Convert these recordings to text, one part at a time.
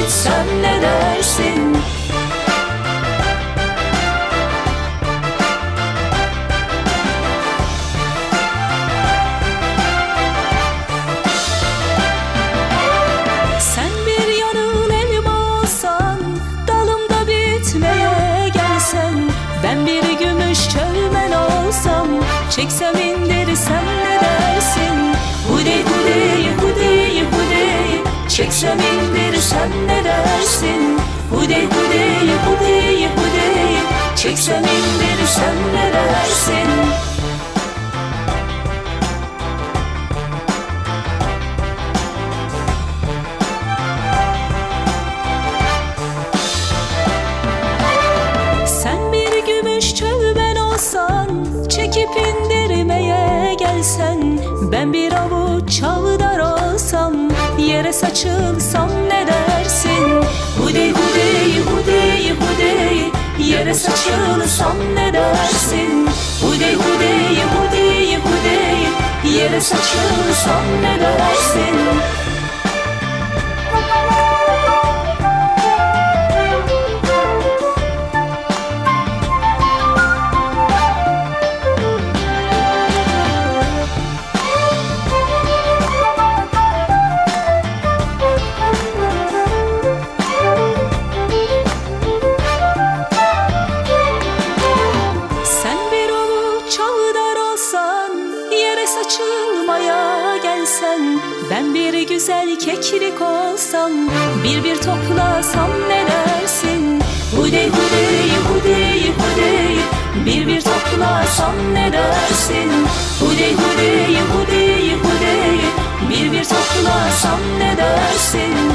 gitsem ne dersin? Sen bir yanın elma olsan, dalımda bitmeye gelsen, ben bir gümüş çömel olsam, çeksem indirsem ne dersin? Hudey hudey hudey hudey, çeksem indirsem ne dersin? Hudey hudey hudey hudey, çeksem indirsem ne dersin? Sen bir gümüş çömel olsan, çekip indirmeye gelsen, ben bir avuç çavdar olsam, yere saçılsam ne dersin? Hudey hudey hudey hudey, yere saçılsam ne dersin? Hudey hudey hudey hudey, yere saçılsam ne dersin? Saçılmaya gelsen, ben bir güzel keklik olsam, bir toplasam ne dersin? Hudey hudey hudey hudey, bir toplasam ne dersin? Hudey hudey hudey hudey, bir toplasam ne dersin?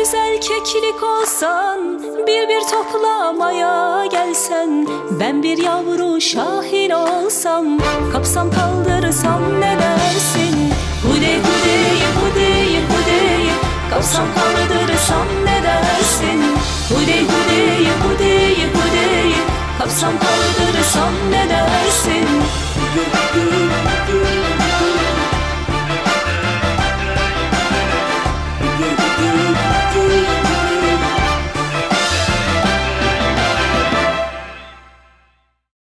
Güzel keklik olsan, bir toplamaya gelsen, ben bir yavru şahin olsam, kapsam kaldırsam ne dersin? Hudey hudey hudey hudey, kapsam kaldırsam ne dersin? Hudey hudey hudey hudey, kapsam kaldırsam ne dersin?